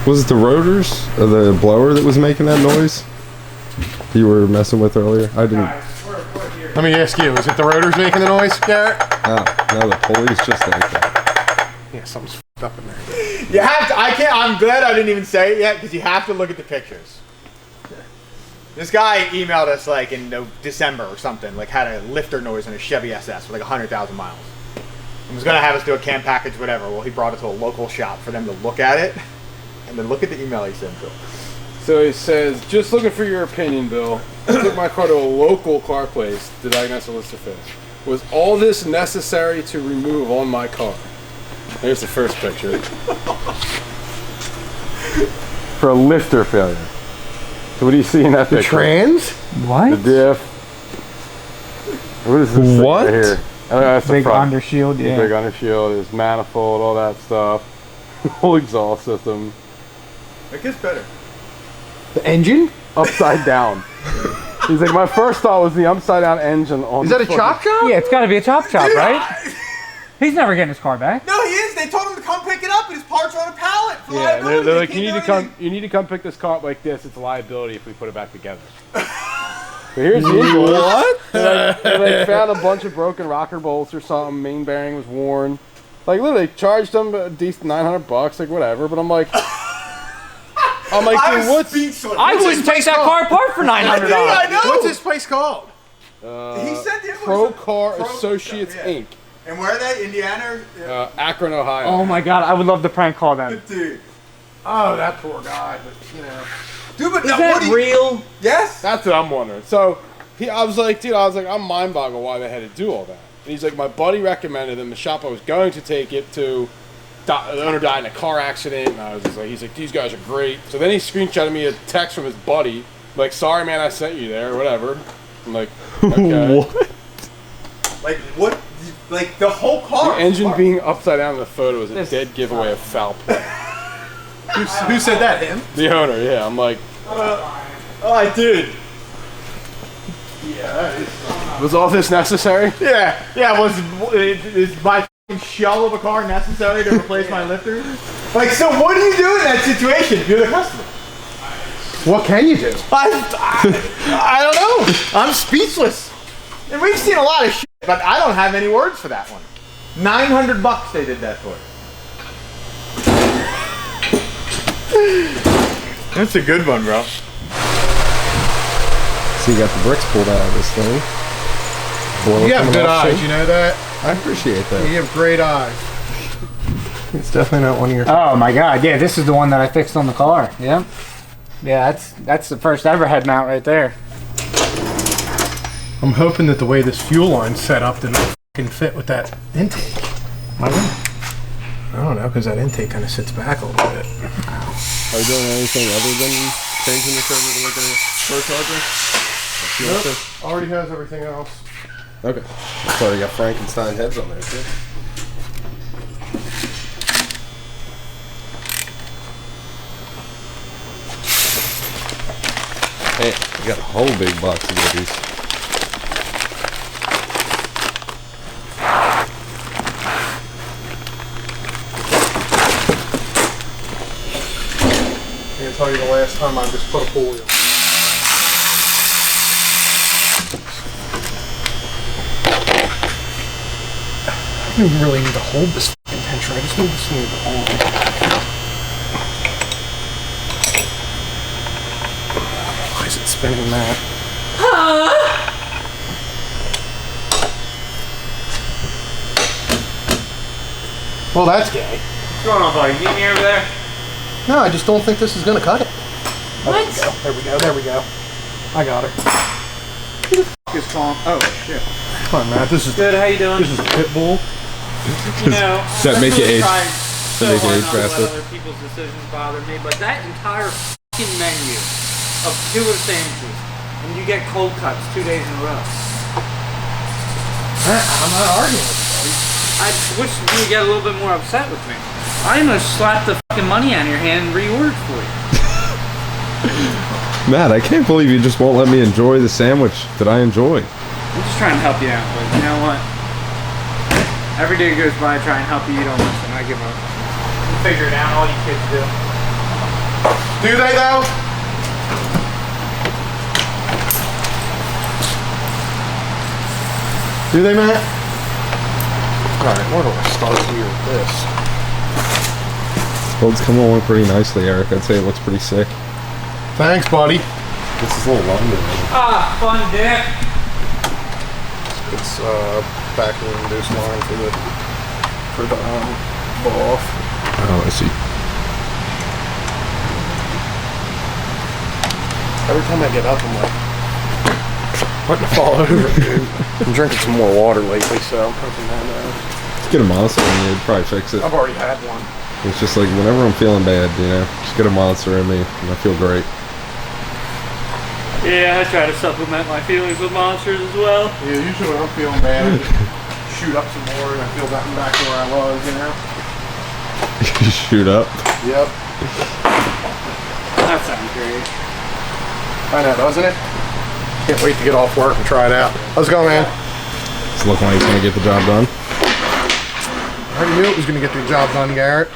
Was it the rotors or the blower that was making that noise you were messing with earlier? I didn't. Let me ask you, is it the rotors making the noise, Garrett? No, the pulley's just like that. Yeah, something's f***ed up in there. You have to, I'm glad I didn't even say it yet, because you have to look at the pictures. This guy emailed us like in December or something, like had a lifter noise in a Chevy SS with like 100,000 miles. He was gonna have us do a cam package, whatever. Well, he brought it to a local shop for them to look at it, and then look at the email he sent to him. So he says, just looking for your opinion, Bill. I took my car to a local car place to diagnose a lister failure. Was all this necessary to remove on my car? Here's the first picture. For a lifter failure. So what do you see in that picture? The trans? What? The diff. What is this What? right here? That's Big the front. undershield, yeah. Big undershield, his manifold, all that stuff. Whole exhaust system. It gets better. The engine? Upside down. He's like, my first thought was the upside down engine on. Is that a chop shop? Yeah, it's got to be a chop shop, right? He's never getting his car back. No, he is. They told him to come pick it up, and his parts are on a pallet for Yeah, liability. they're like, you need to come pick this car up like this. It's a liability if we put it back together. But here's the invoice. What? They found a bunch of broken rocker bolts or something. Main bearing was worn. Like literally charged them a decent $900, like whatever. But I'm like, dude, what's? I wouldn't take that car apart for $900. Dude, I know. What's this place called? He sent the invoice. Procar Associates Inc. And where are they? Indiana? Yeah. Akron, Ohio. Oh my god, I would love to prank call them. Dude. Oh, that poor guy. But you know, Dude, but Is now, that real? Yes. That's what I'm wondering. So I was like, I'm mind boggled why they had to do all that. And he's like, my buddy recommended them. The shop I was going to take it to, the owner died in a car accident. And I was just like, he's like, these guys are great. So then he screenshotted me a text from his buddy, like, sorry man, I sent you there, or whatever. I'm like, okay. What? Like what? Like the whole car. The engine being upside down in the photo is a dead giveaway of foul play. who said that? Him? The owner, yeah. I'm like, Oh, dude. Yeah. was all this necessary? Yeah. Is my f***ing shell of a car necessary to replace my lifter? Like, so what do you do in that situation if you're the customer? What can you do? I don't know. I'm speechless. And we've seen a lot of shit, but I don't have any words for that one. $900 they did that for. That's a good one, bro. So you got the bricks pulled out of this thing. You have good eyes, you know that? I appreciate that. You have great eyes. It's definitely not one of your... Oh my god, yeah, this is the one that I fixed on the car. Yeah. Yeah, that's the first ever head mount right there. I'm hoping that the way this fuel line's set up didn't fucking fit with that intake. I don't know, because that intake kind of sits back a little bit. Are you doing anything other than changing the server to like a Procharger? Nope, already has everything else. Okay. It's already got Frankenstein heads on there too. Hey, you got a whole big box of goodies. I can tell you the last time I just put a pulley on. I don't even really need to hold this fucking tension. I just need this thing to go on. Why is it spinning that? Well, that's gay. What's going on, buddy? You need me over there? No, I just don't think this is gonna cut it. What? There we go. There we go. I got her. Who the f*** is calling? Oh, shit. Come on, Matt. This is Good, how you doing? this is Pitbull. You know, Does that make you age? So make you hard age not to faster? let other people's decisions bother me, but that entire f***ing menu of 2 of sandwiches, and you get cold cuts 2 days in a row. I'm not arguing with you, buddy. I wish you would get a little bit more upset with me. I'm gonna slap the fucking money out of your hand and reorder it for you. Matt, I can't believe you just won't let me enjoy the sandwich that I enjoy. I'm just trying to help you out, but you know what? Every day goes by, I try and help you, you don't listen. I give up. You figure it out, all you kids do. Do they though? Do they, Matt? Alright, where do I start here with this? Build's coming along pretty nicely, Eric. I'd say it looks pretty sick. Thanks, buddy. This is a little longer. Ah, fun dick. It's backing induced line for the ball off. Oh, I see. Every time I get up, I'm like, what to fall over, dude? I'm drinking some more water lately, so I'm hoping that Let's get a monster in me. It'd probably fix it. I've already had one. It's just like whenever I'm feeling bad, you know, just get a monster in me and I feel great. Yeah, I try to supplement my feelings with monsters as well. Yeah, usually when I'm feeling bad, I just shoot up some more and I feel back to where I was, you know? You shoot up. Yep. That sounds great. I know, doesn't it? Can't wait to get off work and try it out. How's it going, man? It's looking like it's gonna get the job done. I already knew it was going to get the job done, Garrett.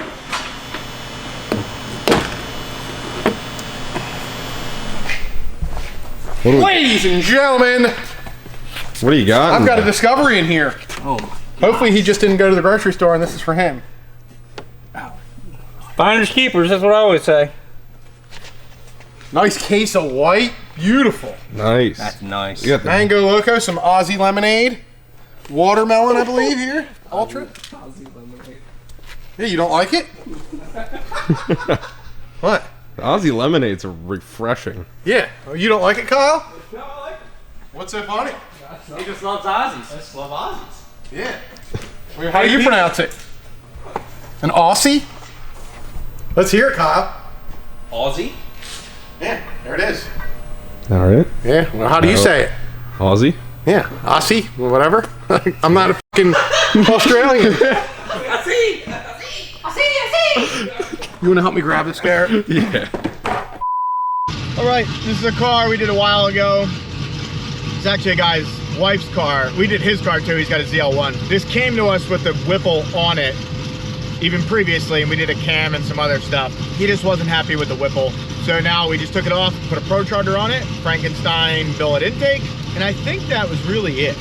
Ladies and gentlemen, What do you got? I've got a discovery in here. Oh. Hopefully he just didn't go to the grocery store and this is for him. Finders keepers, that's what I always say. Nice case of white. Beautiful. Nice. That's nice. You got the Mango Loco, some Aussie lemonade. Watermelon, I believe, here. Ultra. Yeah, you don't like it? What? The Aussie lemonades are refreshing. Yeah. Oh, you don't like it, Kyle? What's so funny? He just loves Aussies. I just love Aussies. Yeah. Well, how do you pronounce it? An Aussie? Let's hear it, Kyle. Aussie? Yeah, there it is. All right. Yeah, well, how do you say it? Aussie. Yeah, Aussie, whatever. I'm not a fucking Australian. You want to help me grab this, Garrett? Yeah. All right, this is a car we did a while ago. It's actually a guy's wife's car. We did his car too, he's got a ZL1. This came to us with the Whipple on it, even previously, and we did a cam and some other stuff. He just wasn't happy with the Whipple. So now we just took it off, put a Procharger on it, Frankenstein billet intake, and I think that was really it.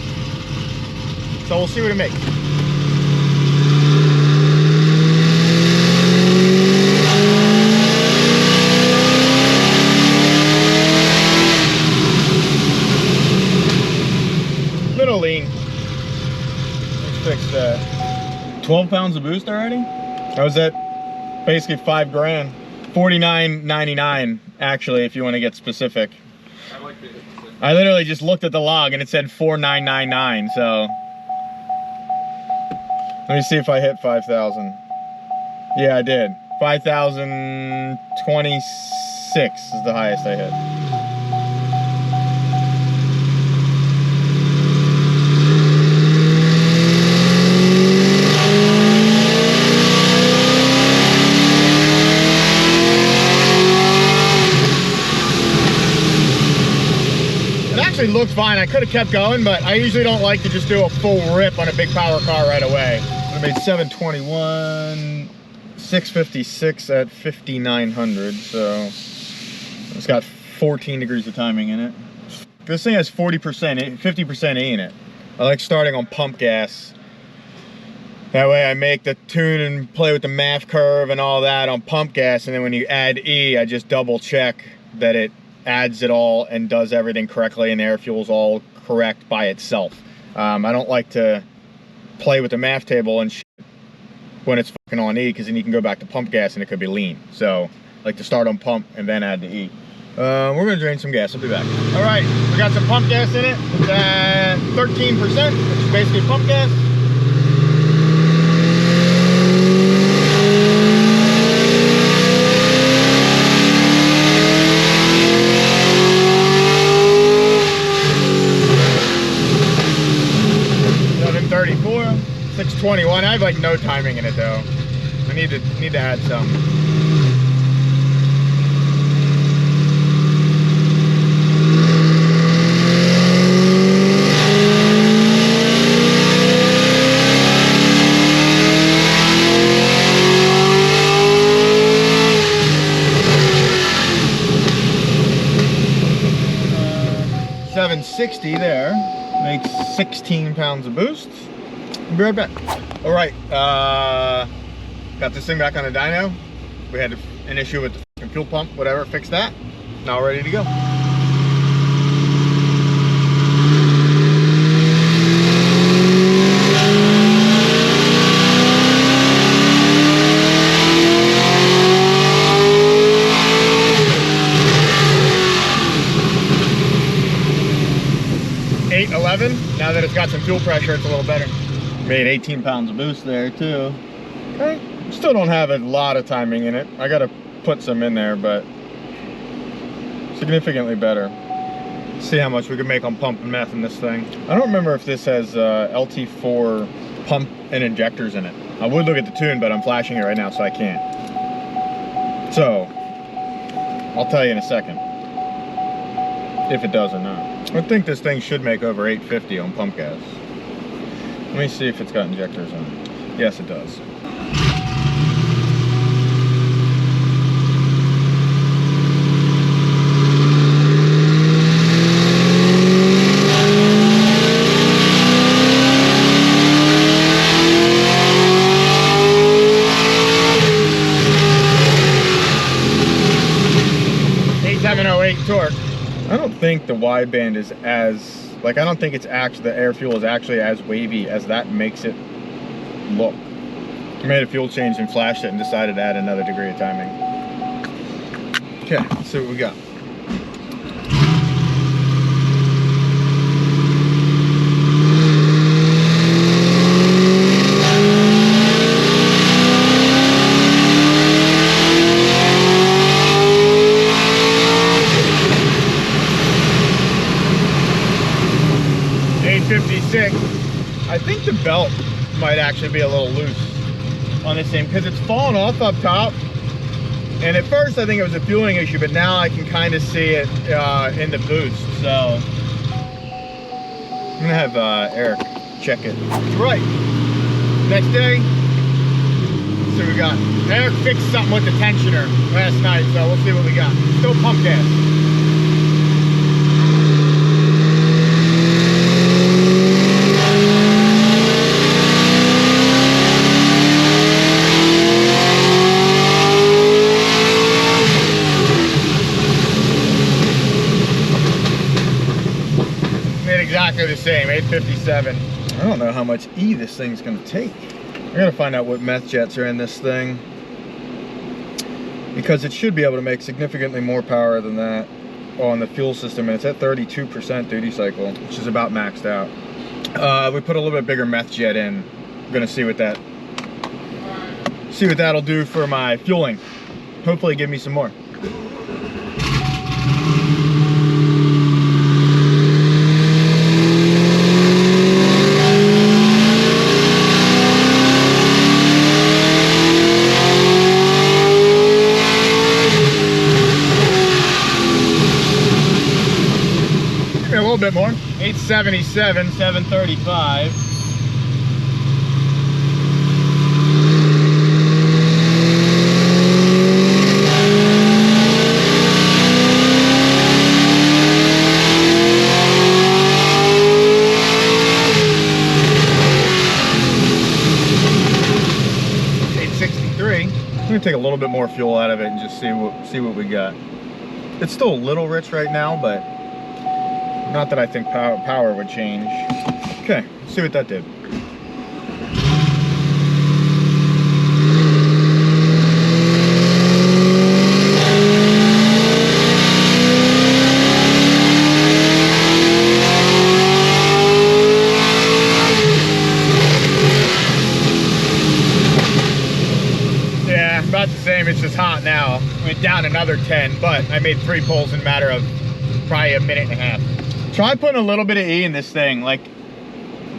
So we'll see what it makes. Little lean. Let's fix that. 12 pounds of boost already? I was at basically 5 grand. $49.99 actually, if you want to get specific. I literally just looked at the log and it said $4,999, so let me see if I hit 5,000. Yeah, I did. 5,026 is the highest I hit. Looked fine. I could have kept going, but I usually don't like to just do a full rip on a big power car right away. I made 721, 656 at 5,900, so it's got 14 degrees of timing in it. This thing has 40%, 50% E in it. I like starting on pump gas. That way I make the tune and play with the MAF curve and all that on pump gas, and then when you add E, I just double check that it adds it all and does everything correctly and the air fuel's all correct by itself. I don't like to play with the MAF table and shit when it's fucking on E, because then you can go back to pump gas and it could be lean. So I like to start on pump and then add the E. We're gonna drain some gas, I'll be back. All right, we got some pump gas in it. It's at 13%, which is basically pump gas. .34, 621. I have like no timing in it though. I need to add some. 760 there. Makes 16 pounds of boost. I'll be right back. All right, got this thing back on the dyno. We had an issue with the fuel pump, whatever, fixed that. Now ready to go. Now that it's got some fuel pressure, it's a little better. Made 18 pounds of boost there too. Okay. Still don't have a lot of timing in it. I gotta put some in there, but significantly better. See how much we can make on pump and meth in this thing. I don't remember if this has LT4 pump and injectors in it. I would look at the tune, but I'm flashing it right now, so I can't. So, I'll tell you in a second if it does or not. I think this thing should make over 850 on pump gas. Let me see if it's got injectors on it. Yes, it does. Torque. I don't think the wideband is as, like, I don't think it's actually, the air fuel is actually as wavy as that makes it look. I made a fuel change and flashed it and decided to add another degree of timing. Okay, let's see what we got. I think the belt might actually be a little loose on this thing because it's fallen off up top. And at first I think it was a fueling issue, but now I can kind of see it in the boost. So I'm gonna have Eric check it. Right. Next day, let's see what we got. Eric fixed something with the tensioner last night, so we'll see what we got. Still pump gas. Exactly the same, 857. I don't know how much E this thing's gonna take. I gotta find out what meth jets are in this thing, because it should be able to make significantly more power than that on the fuel system, and it's at 32% duty cycle, which is about maxed out. We put a little bit bigger meth jet in. I'm gonna see what that'll do for my fueling. Hopefully give me some more. Bit more. 877, 735. I'm gonna take a little bit more fuel out of it and just see what we got. It's still a little rich right now, but not that I think power would change. Okay, let's see what that did. Yeah, about the same. It's just hot now. Went down another 10, but I made 3 pulls in a matter of probably a minute and a half. Try putting a little bit of E in this thing, like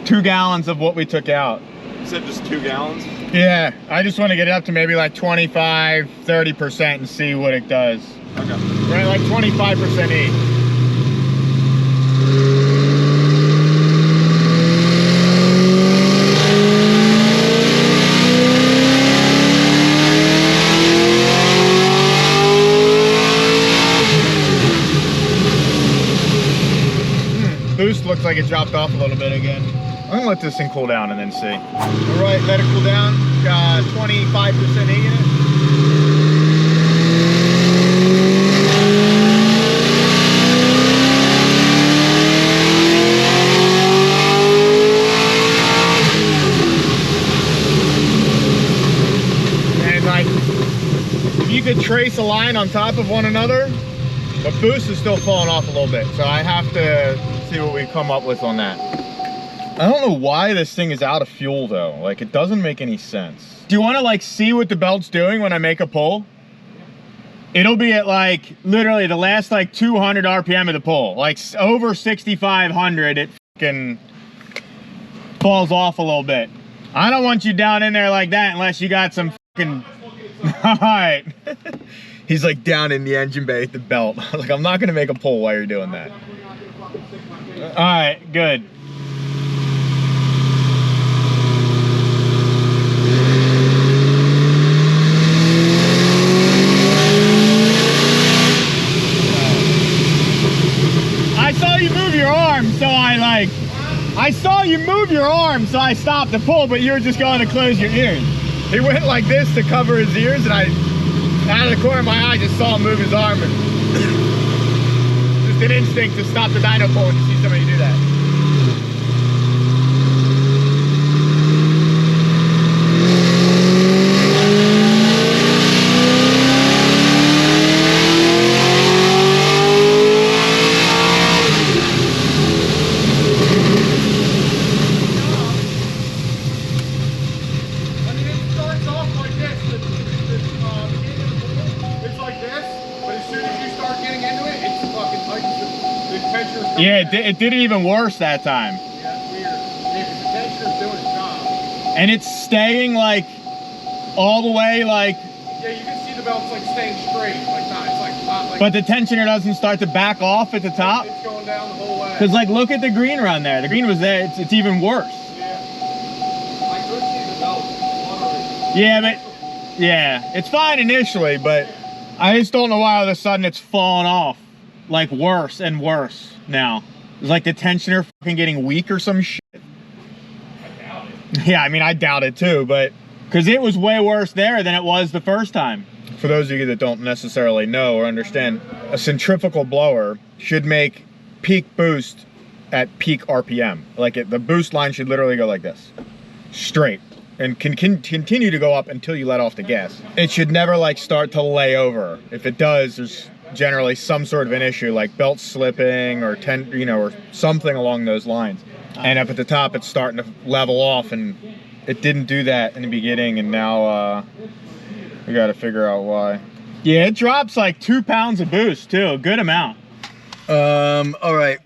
2 gallons of what we took out. You said just 2 gallons? Yeah, I just want to get it up to maybe like 25, 30% and see what it does. Okay. We're at like 25% E. boost looks like it dropped off a little bit again. I'm gonna let this thing cool down and then see. All right, let it cool down. Got 25% E in it. You could trace a line on top of one another, but boost is still falling off a little bit, so I have to see what we come up with on that. I don't know why this thing is out of fuel though. Like, it doesn't make any sense. Do you want to like see what the belt's doing when I make a pull? It'll be at like literally the last like 200 RPM of the pull, like over 6,500. It fucking falls off a little bit. I don't want you down in there like that unless you got some fucking. All right. He's like down in the engine bay at the belt. I was like, I'm not gonna make a pull while you're doing that. All right, good. I saw you move your arm, so so I stopped the pull, but you were just going to close your ears. He went like this to cover his ears, and I, out of the corner of my eye, just saw him move his arm. And just an instinct to stop the dyno pull when you see somebody do that. Yeah, it did it even worse that time. Yeah, it's weird. Yeah, because the tensioner's doing its job. And it's staying like all the way like. Yeah, you can see the belt's like staying straight, like not. It's like not like. But the tensioner doesn't start to back off at the top. It's going down the whole way. Cause like look at the green run there. The green was there. It's even worse. Yeah. I could see the belt fluttering. Yeah, but yeah, it's fine initially, but I just don't know why all of a sudden it's falling off, like worse and worse. Now, it's like the tensioner fucking getting weak or some shit. I doubt it. Yeah, I mean, I doubt it too, but because it was way worse there than it was the first time. For those of you that don't necessarily know or understand, a centrifugal blower should make peak boost at peak RPM. Like the boost line should literally go like this, straight, and can continue to go up until you let off the gas. It should never like start to lay over. If it does, there's generally some sort of an issue like belt slipping or or something along those lines. And up at the top it's starting to level off, and it didn't do that in the beginning, and now we got to figure out why. Yeah, it drops like 2 pounds of boost too, a good amount. All right,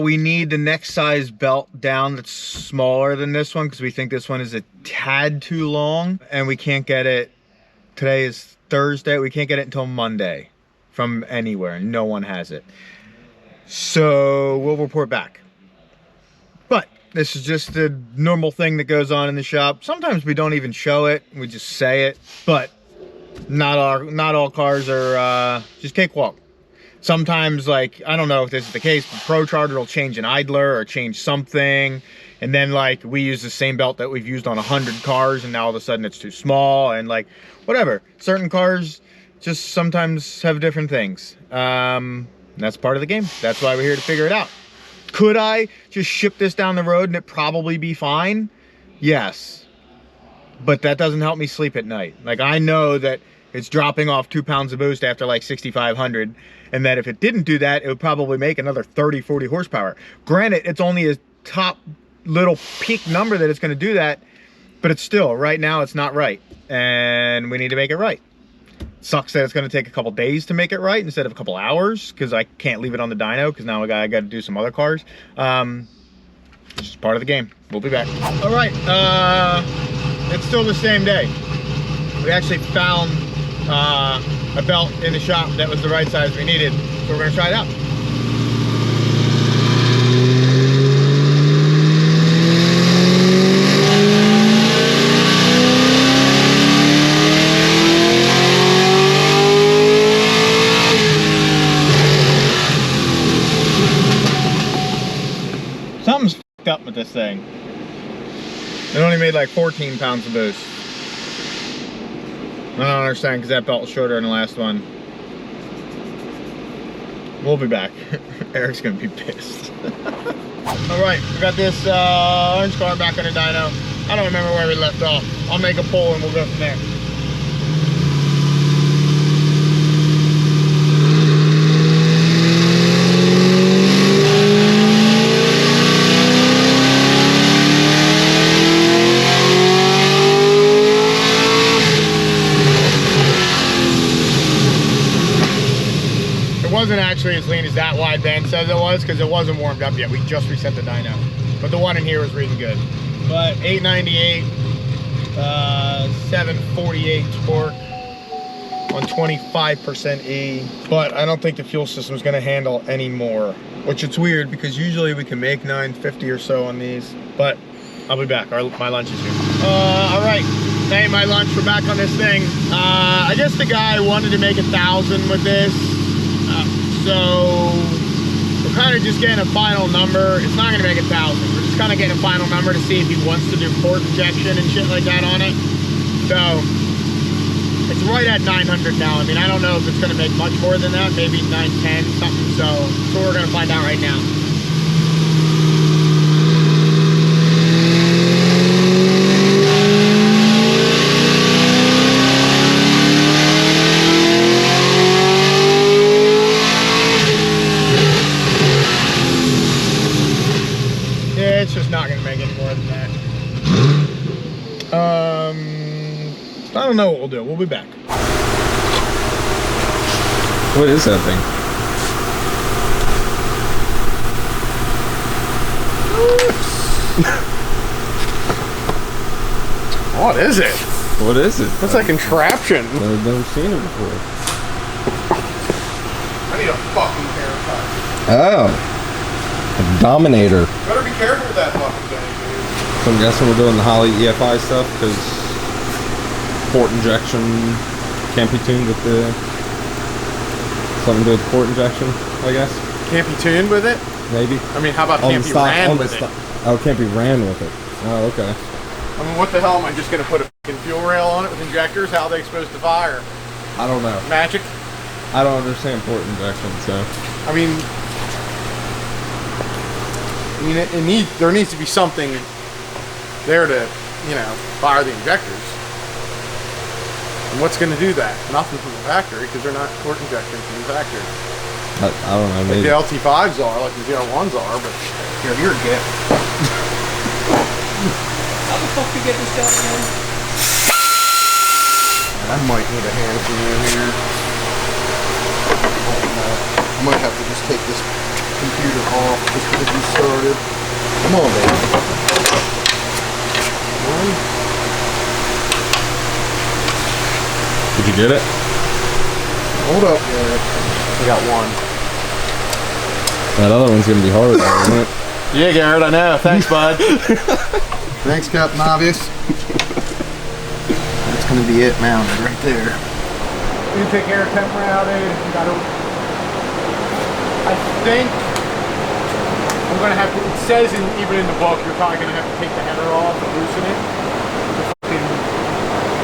we need the next size belt down that's smaller than this one because we think this one is a tad too long, and we can't get it. Today is Thursday. We can't get it until Monday from anywhere. No one has it. So we'll report back. But this is just the normal thing that goes on in the shop. Sometimes we don't even show it. We just say it. But not all cars are just cakewalk. Sometimes, like, I don't know if this is the case, but Procharger will change an idler or change something. And then, like, we use the same belt that we've used on 100 cars, and now all of a sudden it's too small. And, like, whatever. Certain cars just sometimes have different things. That's part of the game. That's why we're here to figure it out. Could I just ship this down the road and it probably be fine? Yes. But that doesn't help me sleep at night. Like, I know that it's dropping off 2 pounds of boost after like 6,500, and that if it didn't do that, it would probably make another 30, 40 horsepower. Granted, it's only a top little peak number that it's going to do that, but it's still, right now, it's not right, and we need to make it right. Sucks that it's going to take a couple days to make it right instead of a couple hours, because I can't leave it on the dyno because now I got to do some other cars. It's just part of the game. We'll be back. All right, it's still the same day. We actually found a belt in the shop that was the right size we needed, so we're going to try it out. Something's f***ed up with this thing. It only made like 14 pounds of boost. I don't understand because that belt was shorter than the last one. We'll be back. Eric's gonna be pissed. Alright, we got this orange car back on the dyno. I don't remember where we left off. I'll make a pull and we'll go from there. It wasn't actually as lean as that wideband says it was because it wasn't warmed up yet. We just reset the dyno. But the one in here was really good. But 898, 748 torque on 25% E. But I don't think the fuel system is going to handle any more. Which it's weird because usually we can make 950 or so on these. But I'll be back. My lunch is here. Alright. Hey, my lunch. We're back on this thing. I guess the guy wanted to make 1,000 with this. So we're kind of just getting a final number. It's not gonna make 1,000. We're just kind of getting a final number to see if he wants to do port injection and shit like that on it. So it's right at 900 now. I mean, I don't know if it's gonna make much more than that, maybe 910, something. So we're gonna find out right now. It's just not gonna make any more than that. I don't know what we'll do. We'll be back. What is that thing? What is it? What is it? Looks like contraption. I've never seen it before. I need a fucking haircut. Oh. A Dominator. Better be careful with that fucking thing, dude. So I'm guessing we're doing the Holly EFI stuff because port injection can't be tuned with the something to do with port injection, I guess. Can't be tuned with it? Maybe. I mean, how about On can't the be stock- ran on the with it? sto- Oh, can't be ran with it. Oh, okay. I mean, what the hell am I just gonna put a fucking fuel rail on it with injectors? How are they supposed to fire? I don't know. Magic? I don't understand port injection, so. I mean, there needs to be something there to, you know, fire the injectors. And what's going to do that? Nothing from the factory because they're not port injectors from the factory. I don't know. Like Maybe. the LT5s are, like the ZR1s are, but here, you're a gift. How the fuck you get this down again? I might need a hand from you here. I might have to just take this computer off just because you started. Come on, baby. One. Did you get it? Hold up, Garrett. I got one. That other one's gonna be harder, though, isn't it? Yeah, Garrett, I know. Thanks, bud. Thanks, Captain Obvious. That's gonna be it mounted right there. You take air temper out, I think I'm gonna have to. It says even in the book, you're probably gonna have to take the header off and loosen it to fucking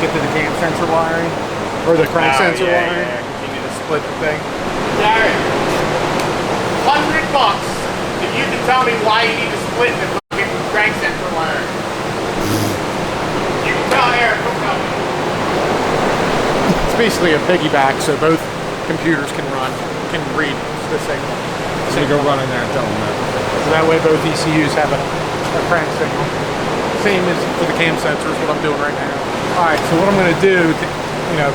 get to the cam sensor wiring or the crank sensor wiring. Yeah, you need to split the thing. Darren, $100 if you can tell me why you need to split the fucking crank sensor wiring. You can tell Eric. Don't tell me. It's basically a piggyback, so both computers can read the signal. So you go run in there and tell them that. So that way both ECUs have a crank signal. Same as for the cam sensors, what I'm doing right now. Alright, so what I'm going to do to,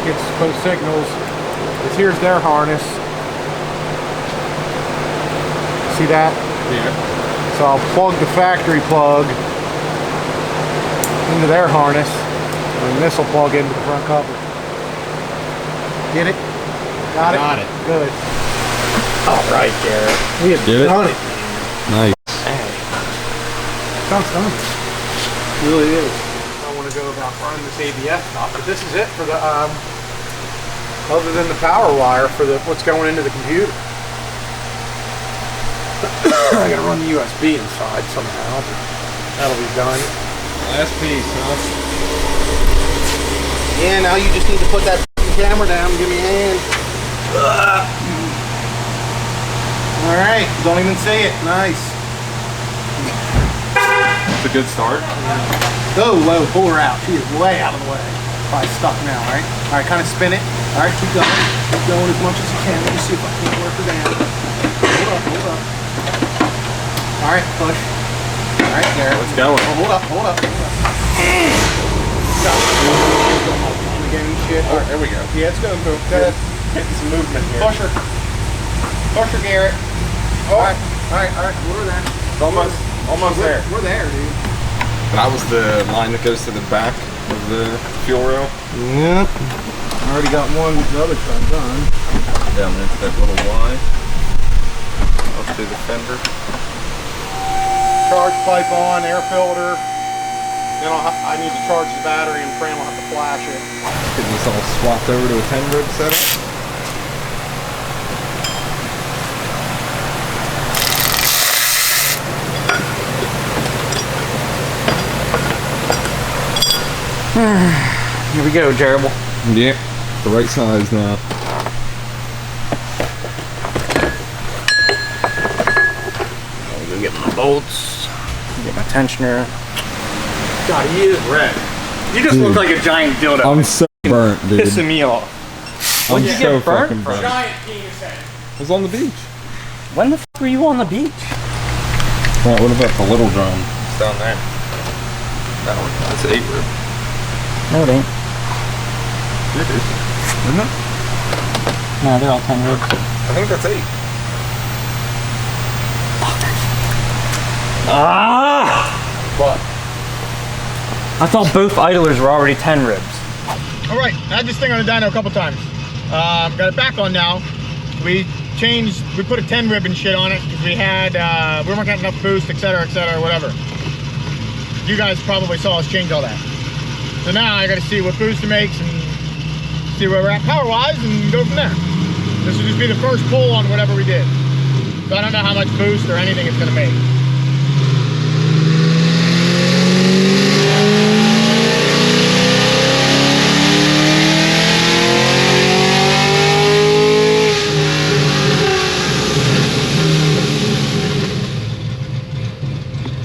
get both signals is here's their harness. See that? Yeah. So I'll plug the factory plug into their harness, and this will plug into the front cover. Get it? Got it? Got it. Good. All right, Garrett. We have done it. Nice. Hey. Sounds done. It really is. I want to go about running this ABS stuff, but this is it for the, other than the power wire for the what's going into the computer. I gotta run the USB inside somehow. That'll be done. Last piece, huh? Yeah, now you just need to put that camera down and give me a hand. All right, don't even say it. Nice. It's a good start. Go low, pull her out. She is way out of the way. Probably stuck now, all right? All right, kind of spin it. All right, keep going. Keep going as much as you can. Let me see if I can work her down. Hold up, hold up. All right, push. All right, there. Let's go. Oh, hold up, hold up, hold up. Stop. Again, shit. Oh, there we go. Yeah, it's going to move. Good. Getting some movement here. Push her. Push her, Garrett. All right, all right, all right. We're there. It's almost there. We're there, dude. That was the line that goes to the back of the fuel rail. Yep. I already got one the other side done. Down into that little Y. Up to the fender. Charge pipe on, air filter. Then I need to charge the battery and Fran will have to flash it. Get this all swapped over to a 10 rib setup. Here we go, Jerable. Yep, the right size now. I'll go get my bolts, get my tensioner. God, he is red. You just look like a giant dildo. I'm so burnt, dude. Pissing me off. I'm you so get burnt fucking from? burnt. Giant penis head. I was on the beach. When the f were you on the beach? Right, what about the little drum? It's down there. That one, that's 8 rib. No, it ain't. It is. Isn't it? No, they're all 10 ribs. I think that's 8. Ah! What? I thought both idlers were already 10 ribs. All right, I had this thing on the dyno a couple times. Got it back on now. We put a 10 rib and shit on it because we weren't getting enough boost, etc., whatever. You guys probably saw us change all that. So now I got to see what boost it makes and see where we're at power-wise and go from there. This will just be the first pull on whatever we did. So I don't know how much boost or anything it's going to make.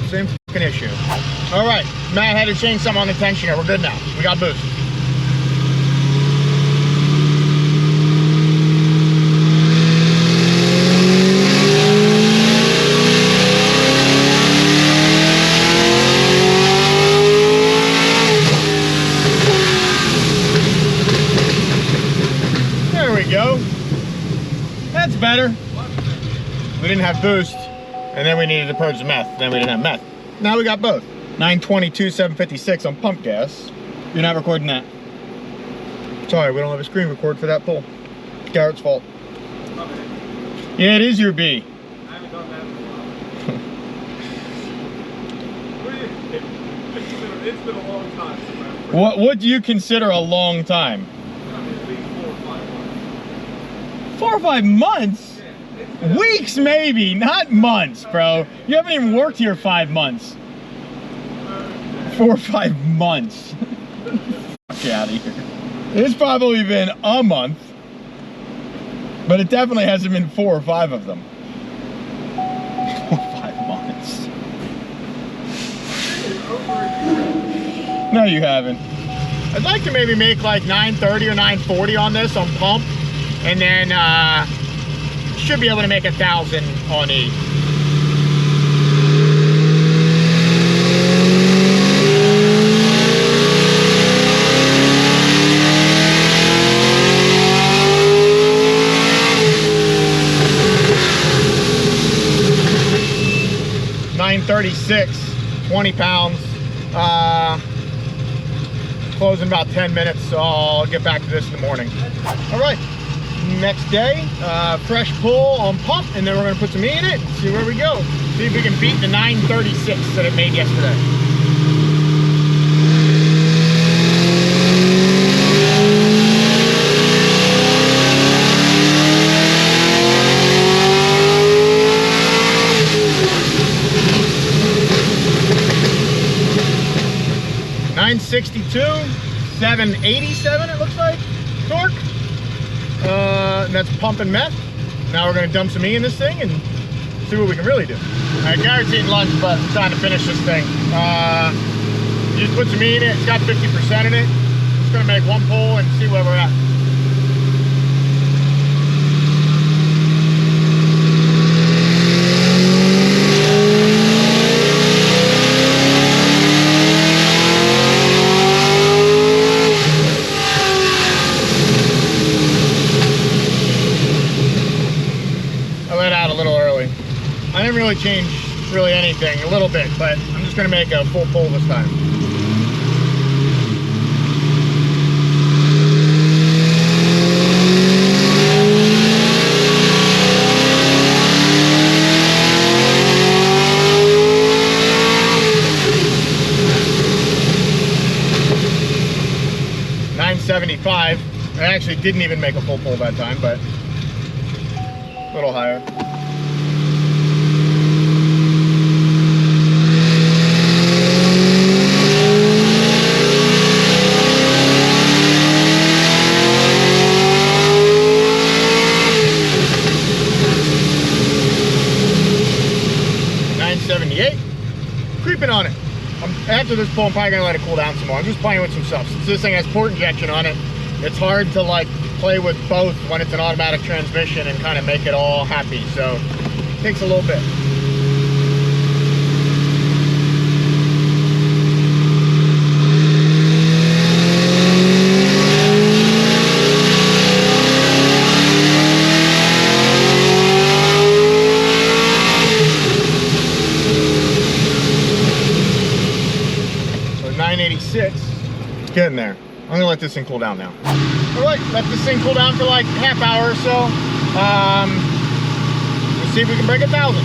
Same fucking issue. All right, Matt had to change some on the tensioner. We're good now. We got boost. There we go. That's better. We didn't have boost, and then we needed to purge the meth. Then we didn't have meth. Now we got both. 922, 756 on pump gas. You're not recording that. Sorry, we don't have a screen record for that pull. Garrett's fault. Yeah, it is your B. I haven't done that in a while. It's been a long time since I've What do you consider a long time? at least 4 or 5 months. 4 or 5 months? Weeks maybe, not months, bro. You haven't even worked here 5 months. 4 or 5 months. Fuck out of here. It's probably been a month, but it definitely hasn't been 4 or 5 of them. 4 or 5 months. No, you haven't. I'd like to maybe make like 930 or 940 on this on pump, and then should be able to make 1,000 on E. $936, 20 pounds. Close in about 10 minutes, so I'll get back to this in the morning. All right, next day, fresh pull on pump, and then we're gonna put some E in it, see where we go. See if we can beat the 936 that it made yesterday. 962, 787 it looks like, torque. And that's pump and meth. Now we're gonna dump some E in this thing and see what we can really do. All right, Garrett's eating lunch, but I'm trying to finish this thing. You just put some E in it, it's got 50% in it. Just gonna make one pull and see where we're at. I didn't really change anything, a little bit, but I'm just gonna make a full pull this time. $975. I actually didn't even make a full pull that time, but a little higher. Creeping on it. After this pull, I'm probably gonna let it cool down some more. I'm just playing with some stuff. Since this thing has port injection on it, it's hard to like play with both when it's an automatic transmission and kind of make it all happy. So it takes a little bit. Getting there. I'm gonna let this thing cool down now. All right, let this thing cool down for like a half hour or so. Let's see if we can break 1,000.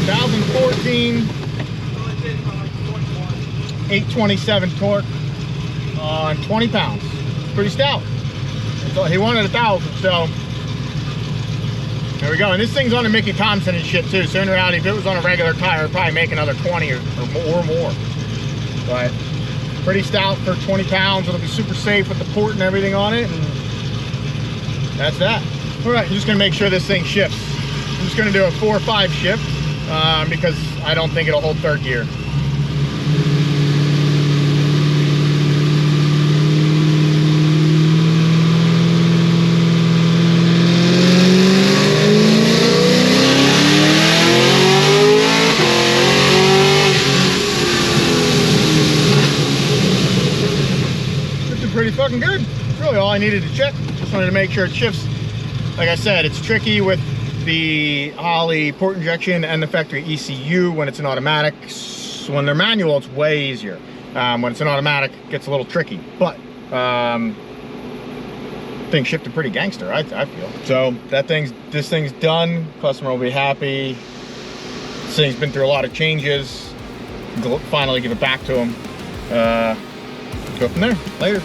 $1,014. 827 torque on 20 pounds. Pretty stout. So he wanted 1,000, so there we go. And this thing's on a Mickey Thompson and shit too. So in reality, if it was on a regular tire, it'd probably make another 20 or more. But pretty stout for 20 pounds. It'll be super safe with the port and everything on it. And that's that. All right, I'm just gonna make sure this thing shifts. I'm just gonna do a 4 or 5 shift because I don't think it'll hold third gear. Pretty fucking good. That's really all I needed to check. Just wanted to make sure it shifts. Like I said, it's tricky with the Holley port injection and the factory ECU when it's an automatic. So when they're manual, it's way easier. When it's an automatic, it gets a little tricky. But thing shifted pretty gangster, I feel. So this thing's done. Customer will be happy. This thing's been through a lot of changes. Finally give it back to him. Go from there. Later.